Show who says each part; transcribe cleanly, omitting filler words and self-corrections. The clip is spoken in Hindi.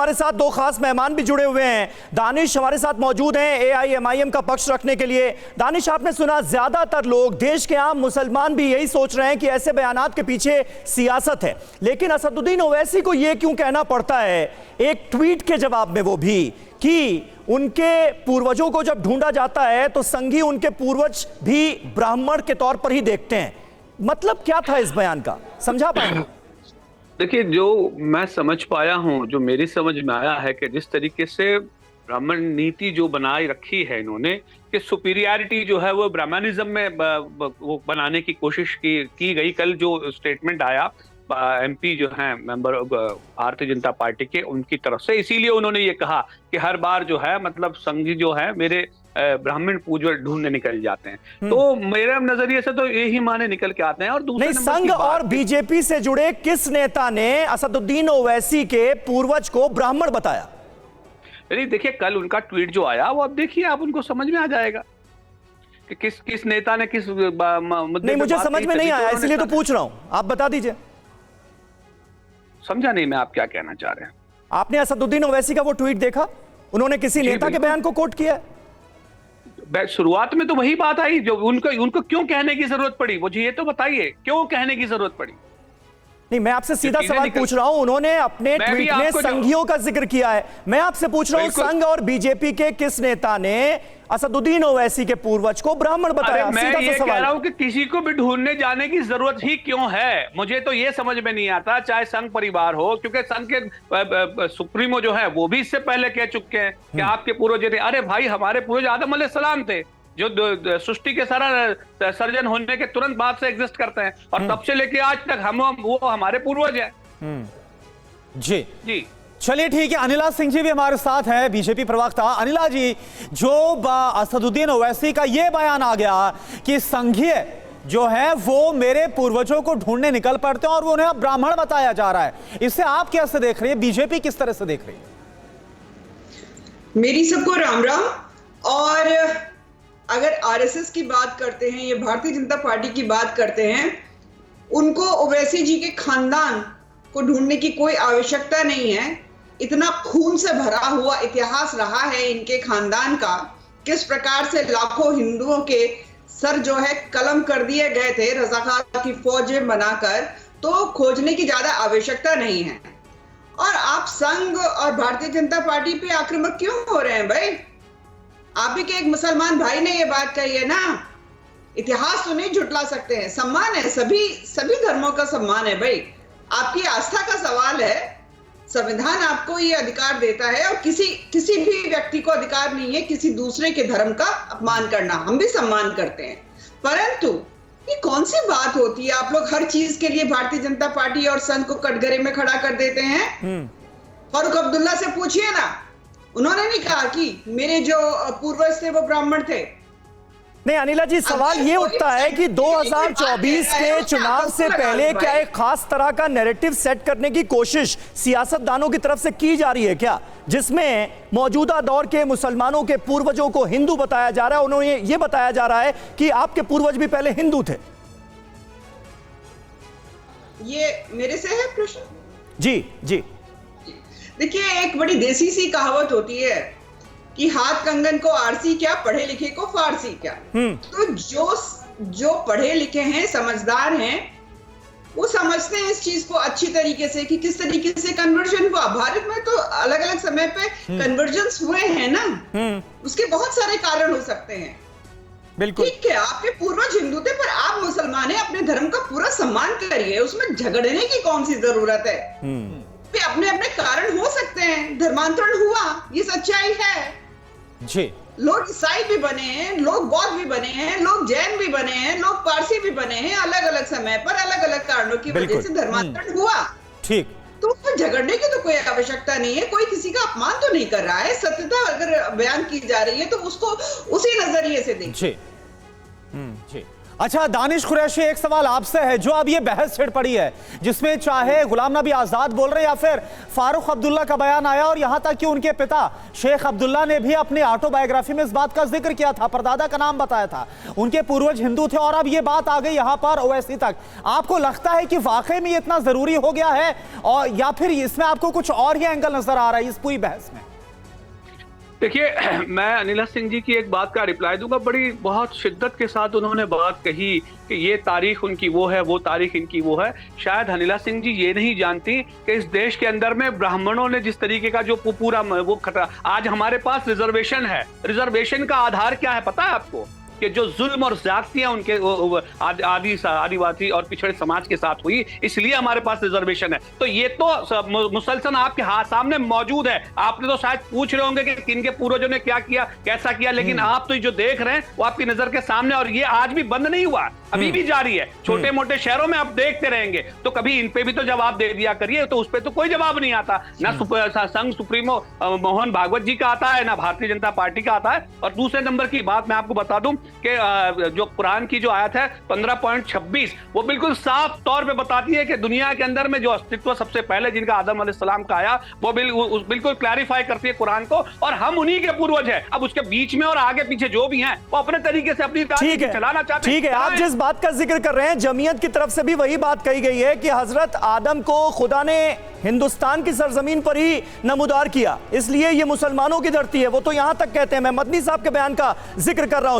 Speaker 1: हमारे साथ दो खास मेहमान भी जुड़े हुए हैं। दानिश हमारे साथ मौजूद हैं एआईएमआईएम का पक्ष रखने के लिए। दानिश, आपने सुना ज्यादातर लोग, देश के आम मुसलमान भी यही सोच रहे हैं कि ऐसे बयानात के पीछे सियासत है, लेकिन असदुद्दीन ओवैसी को यह क्यों कहना पड़ता है एक ट्वीट के जवाब में, वो भी कि उनके पूर्वजों को जब ढूंढा जाता है तो संघी उनके पूर्वज भी ब्राह्मण के तौर पर ही देखते हैं। मतलब क्या था इस बयान का, समझा पाएंगे?
Speaker 2: देखिए, जो मैं समझ पाया हूं, जो मेरी समझ में आया है कि जिस तरीके से ब्राह्मण नीति जो बनाई रखी है इन्होंने, कि सुपीरियरिटी जो है वो ब्राह्मणिज्म में वो बनाने की कोशिश की गई। कल जो स्टेटमेंट आया एमपी जो हैं मेंबर भारतीय जनता पार्टी के, उनकी तरफ से, इसीलिए उन्होंने ये कहा कि हर बार जो है मतलब संघी जो है मेरे ब्राह्मण पूजक ढूंढने निकल जाते हैं। तो मेरे नजरिए से तो यही माने निकल के आते हैं। और दूसरे
Speaker 1: नहीं, संघ और बीजेपी से जुड़े किस नेता ने असदुद्दीन ओवैसी के पूर्वज को ब्राह्मण बताया?
Speaker 2: नहीं, देखिए, कल उनका ट्वीट जो आया वो अब देखिए, आप उनको समझ में आ जाएगा कि किस नेता ने किस मुद्दे।
Speaker 1: नहीं, मुझे समझ में नहीं आया, इसलिए तो पूछ रहा हूं, आप बता दीजिए।
Speaker 2: समझा नहीं मैं आप क्या कहना चाह रहे हैं।
Speaker 1: आपने असदुद्दीन ओवैसी का वो ट्वीट देखा? उन्होंने किसी नेता के बयान को कोट किया है?
Speaker 2: शुरुआत में तो वही बात आई जो उनको क्यों कहने की जरूरत पड़ी, मुझे ये तो बताइए क्यों कहने की जरूरत पड़ी।
Speaker 1: नहीं, मैं आपसे सीधा सवाल पूछ रहा हूं। उन्होंने अपने ट्वीट में संघियों का जिक्र किया है। मैं आपसे पूछ रहा हूं, संघ और बीजेपी के किस नेता ने असदुद्दीन ओवैसी के पूर्वज को ब्राह्मण बताया?
Speaker 2: मैं ये कह रहा हूं कि किसी को भी ढूंढने जाने की जरूरत ही क्यों है, मुझे तो ये समझ में नहीं आता। चाहे संघ परिवार हो, क्योंकि संघ के सुप्रीमो जो है वो भी इससे पहले कह चुके हैं कि आपके पूर्वज थे। अरे भाई, हमारे पूर्वज आदम अलैहिस्सलाम थे, जो सृष्टि के सारा सर्जन होने के तुरंत बाद से एग्जिस्ट करते हैं, और तब से लेके आज तक वो हमारे पूर्वज हैं।
Speaker 1: जी जी, चलिए ठीक है। अनिला सिंह जी भी हमारे साथ हैं, बीजेपी प्रवक्ता। अनिला जी, जो असदुद्दीन ओवैसी का ये बयान आ गया कि संघीय जो है वो मेरे पूर्वजों को ढूंढने निकल पड़ते हैं और वो उन्हें ब्राह्मण बताया जा रहा है, इसे आप कैसे देख रही है? बीजेपी किस तरह से देख रही है?
Speaker 3: मेरी सबको राम राम। और अगर आरएसएस की बात करते हैं या भारतीय जनता पार्टी की बात करते हैं, उनको ओवैसी जी के खानदान को ढूंढने की कोई आवश्यकता नहीं है। इतना खून से भरा हुआ इतिहास रहा है इनके खानदान का, किस प्रकार से लाखों हिंदुओं के सर जो है कलम कर दिए गए थे रजाकार की फौजें बनाकर, तो खोजने की ज्यादा आवश्यकता नहीं है। और आप संघ और भारतीय जनता पार्टी पे आक्रामक क्यों हो रहे हैं भाई? आप ही के एक मुसलमान भाई ने ये बात कही है ना, इतिहास तो नहीं झुटला सकते हैं। सम्मान है, सभी धर्मों का सम्मान है भाई। आपकी आस्था का सवाल है, संविधान आपको ये अधिकार देता है, और किसी भी व्यक्ति को अधिकार नहीं है किसी दूसरे के धर्म का अपमान करना। हम भी सम्मान करते हैं, परंतु ये कौन सी बात होती है? आप लोग हर चीज के लिए भारतीय जनता पार्टी और संघ को कटघरे में खड़ा कर देते हैं। फारूक अब्दुल्ला से पूछिए ना, उन्होंने नहीं कहा कि मेरे जो पूर्वज थे वो ब्राह्मण थे।
Speaker 1: नहीं अनिला जी, सवाल ये उठता है कि 2024 के चुनाव से पहले क्या एक खास तरह का नैरेटिव सेट करने की कोशिश सियासतदानों की तरफ से की जा रही है क्या, जिसमें मौजूदा दौर के मुसलमानों के पूर्वजों को हिंदू बताया जा रहा है? उन्होंने ये बताया जा रहा है कि आपके पूर्वज भी पहले हिंदू थे।
Speaker 3: ये मेरे से है प्रश्न? जी
Speaker 1: जी,
Speaker 3: देखिए, एक बड़ी देसी सी कहावत होती है कि हाथ कंगन को आरसी क्या, पढ़े लिखे को फारसी क्या। तो जो पढ़े लिखे हैं, समझदार हैं, वो समझते हैं इस चीज को अच्छी तरीके से कि किस तरीके से कन्वर्जन हुआ। भारत में तो अलग अलग समय पे कन्वर्जन्स हुए हैं ना, उसके बहुत सारे कारण हो सकते हैं।
Speaker 1: बिल्कुल
Speaker 3: ठीक है, आपके पूर्वज हिंदू थे, पर आप मुसलमान हैं, अपने धर्म का पूरा सम्मान करिए, उसमें झगड़ने की कौन सी जरूरत है? अपने अपने कारण हो सकते हैं, धर्मांतरण हुआ, ये सच्चाई है
Speaker 1: जी।
Speaker 3: लोग ईसाई भी बने हैं, लोग बौद्ध भी बने हैं, लोग जैन भी बने हैं, लोग पारसी भी बने हैं। अलग अलग समय पर अलग अलग कारणों की वजह से धर्मांतरण हुआ।
Speaker 1: ठीक,
Speaker 3: तो उसमें झगड़ने की तो कोई आवश्यकता नहीं है। कोई किसी का अपमान तो नहीं कर रहा है। सत्यता अगर बयान की जा रही है तो उसको उसी नजरिए से देखिए।
Speaker 1: जी।
Speaker 4: अच्छा दानिश कुरैशी, एक सवाल आपसे है। जो अब ये बहस छिड़ पड़ी है जिसमें चाहे गुलाम नबी आजाद बोल रहे हैं या फिर फारूक अब्दुल्ला का बयान आया, और यहां तक कि उनके पिता शेख अब्दुल्ला ने भी अपनी ऑटोबायोग्राफी में इस बात का जिक्र किया था, परदादा का नाम बताया था, उनके पूर्वज हिंदू थे, और अब ये बात आ गई यहां पर ओवैसी तक। आपको लगता है कि वाकई में ये इतना जरूरी हो गया है, और या फिर इसमें आपको कुछ और ही एंगल नजर आ रहा है इस पूरी बहस में?
Speaker 2: देखिए, मैं अनिला सिंह जी की एक बात का रिप्लाई दूंगा। बड़ी बहुत शिद्दत के साथ उन्होंने बात कही कि ये तारीख उनकी वो है, वो तारीख इनकी वो है। शायद अनिला सिंह जी ये नहीं जानती कि इस देश के अंदर में ब्राह्मणों ने जिस तरीके का जो पूरा वो खतरा, आज हमारे पास रिजर्वेशन है। रिजर्वेशन का आधार क्या है पता है आपको? कि जो जुल्म और ज्यादतियां उनके आदिवासी और पिछड़े समाज के साथ हुई, इसलिए हमारे पास रिजर्वेशन है। तो ये तो मुसलसल आपके हाथ सामने मौजूद है। आपने तो शायद पूछ रहे होंगे कि किनके पूर्वजों ने क्या किया, कैसा किया, लेकिन आप तो जो देख रहे हैं वो आपकी नजर के सामने, और ये आज भी बंद नहीं हुआ, अभी भी जारी है। छोटे मोटे शहरों में आप देखते रहेंगे, तो कभी इन पे भी तो जवाब दे दिया करिए। तो उस पर तो कोई जवाब नहीं आता, ना संघ सुप्रीमो मोहन भागवत जी का आता है, ना भारतीय जनता पार्टी का आता है। और दूसरे नंबर की बात मैं आपको बता दूं कि जो कुरान की जो आयत है 15.26, वो बिल्कुल साफ तौर पे बताती है कि दुनिया के अंदर में जो अस्तित्व सबसे पहले जिनका आदम अलैहिस्सलाम का आया, वो बिल्कुल क्लैरिफाई करती है कुरान को, और हम उन्हीं के पूर्वज हैं। अब उसके बीच में और आगे पीछे जो भी हैं वो अपने तरीके से अपनी राजनीति चलाना चाहते हैं।
Speaker 1: ठीक है, आप जिस बात का जिक्र कर रहे हैं, जमीयत की तरफ से भी वही बात कही गई है कि हजरत आदम को खुदा ने हिंदुस्तान की सरजमीन पर ही नमूदार किया, इसलिए ये मुसलमानों की धरती है। वो तो यहां तक कहते हैं, मैं मदनी साहब के बयान का जिक्र कर रहा हूं।